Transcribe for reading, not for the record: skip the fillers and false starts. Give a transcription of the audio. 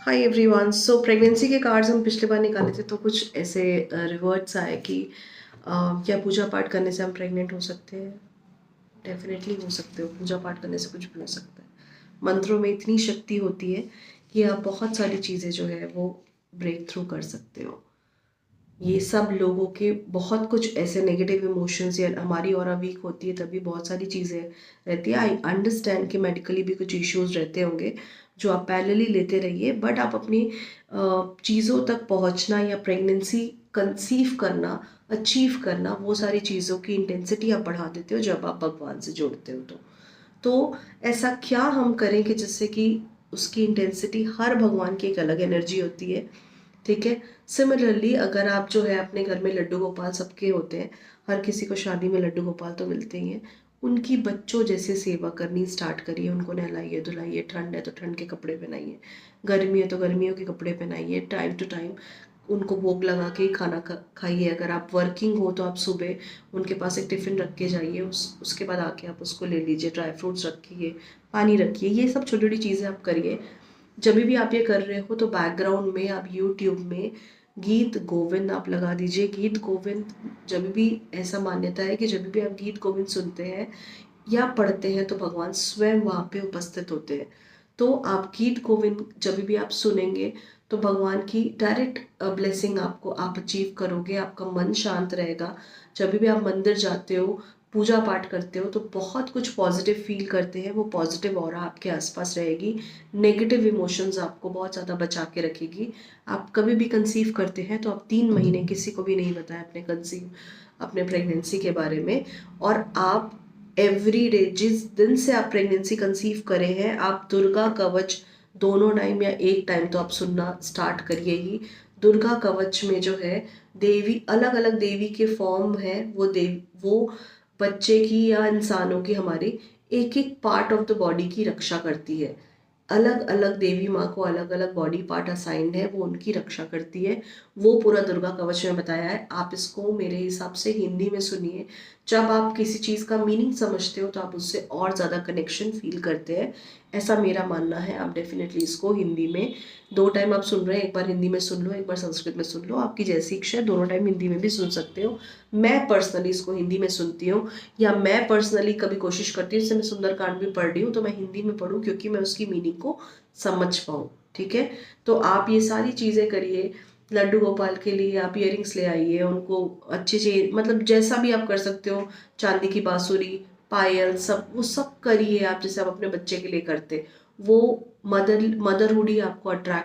हाय everyone. So pregnancy के cards हम पिछले बार निकाले थे तो कुछ ऐसे रिवर्ट्स आए कि क्या पूजा पाठ करने से हम प्रेग्नेंट हो सकते हैं। डेफिनेटली हो सकते हो, पूजा पाठ करने से कुछ भी हो सकता है। मंत्रों में इतनी शक्ति होती है कि आप बहुत सारी चीज़ें जो है वो ब्रेक थ्रू कर सकते हो। ये सब लोगों के बहुत कुछ ऐसे नेगेटिव इमोशंस या हमारी ऑरा वीक होती है तभी बहुत सारी चीज़ें रहती है। आई अंडरस्टैंड कि मेडिकली भी कुछ इश्यूज रहते होंगे जो आप पैरेलली लेते रहिए, बट आप अपनी चीज़ों तक पहुंचना या प्रेगनेंसी कंसीव करना, अचीव करना, वो सारी चीज़ों की इंटेंसिटी आप बढ़ा देते हो जब आप भगवान से जोड़ते हो। तो ऐसा क्या हम करें कि जिससे कि उसकी इंटेंसिटी, हर भगवान की एक अलग एनर्जी होती है, ठीक है। सिमिलरली अगर आप जो है अपने घर में लड्डू गोपाल सबके होते हैं, हर किसी को शादी में लड्डू गोपाल तो मिलते ही हैं। उनकी बच्चों जैसे सेवा करनी स्टार्ट करिए, उनको नहलाइए धुलाइए, ठंड है तो ठंड के कपड़े पहनाइए, गर्मी है तो गर्मियों के कपड़े पहनाइए, टाइम टू टाइम उनको भोग लगा के ही खाना खाइए। अगर आप वर्किंग हो तो आप सुबह उनके पास एक टिफ़िन रख के जाइए, उसके बाद आके आप उसको ले लीजिए, ड्राई फ्रूट्स रखिए, पानी रखिए, ये सब छोटी छोटी चीज़ें आप करिए। जब भी आप ये कर रहे हो तो बैकग्राउंड में आप यूट्यूब में गीत गोविंद आप लगा दीजिए। गीत गोविंद, जब भी ऐसा मान्यता है कि जब भी आप गीत गोविंद सुनते हैं या पढ़ते हैं तो भगवान स्वयं वहाँ पे उपस्थित होते हैं। तो आप गीत गोविंद जब भी आप सुनेंगे तो भगवान की डायरेक्ट ब्लेसिंग आपको आप अचीव करोगे, आपका मन शांत रहेगा। जब भी आप मंदिर जाते हो, पूजा पाठ करते हो तो बहुत कुछ पॉजिटिव फील करते हैं, वो पॉजिटिव ऑरा आपके आसपास रहेगी। नेगेटिव इमोशंस आपको बहुत ज़्यादा बचा के रखेगी। आप कभी भी कंसीव करते हैं तो आप 3 महीने किसी को भी नहीं बताएं अपने प्रेगनेंसी के बारे में। और आप एवरी डे, जिस दिन से आप प्रेगनेंसी कंसीव करे हैं, आप दुर्गा कवच दोनों टाइम या एक टाइम तो आप सुनना स्टार्ट करिए ही। दुर्गा कवच में जो है देवी, अलग अलग देवी के फॉर्म है, वो बच्चे की या इंसानों की, हमारी एक एक पार्ट ऑफ द बॉडी की रक्षा करती है। अलग अलग देवी माँ को अलग अलग बॉडी पार्ट असाइंड है, वो उनकी रक्षा करती है। वो पूरा दुर्गा कवच में बताया है। आप इसको मेरे हिसाब से हिंदी में सुनिए। जब आप किसी चीज़ का मीनिंग समझते हो तो आप उससे और ज़्यादा कनेक्शन फील करते हैं, ऐसा मेरा मानना है। आप डेफिनेटली इसको हिंदी में 2 टाइम आप सुन रहे हैं, एक बार हिंदी में सुन लो, एक बार संस्कृत में सुन लो, आपकी जैसी इच्छा है, दोनों टाइम हिंदी में भी सुन सकते हो। मैं पर्सनली इसको हिंदी में सुनती हूँ, या मैं पर्सनली कभी कोशिश करती हूँ, जैसे मैं सुंदरकांड भी पढ़ रही हूँ तो मैं हिंदी में पढूं क्योंकि मैं उसकी मीनिंग को समझ पाऊँ, ठीक है। तो आप ये सारी चीज़ें करिए। लड्डू गोपाल के लिए आप इयरिंग्स ले आइए, उनको अच्छे से, मतलब जैसा भी आप कर सकते हो, चांदी की बांसुरी, पायल, सब वो सब करिए आप, जैसे आप अपने बच्चे के लिए करते। वो मदरहुड ही आपको अट्रैक्ट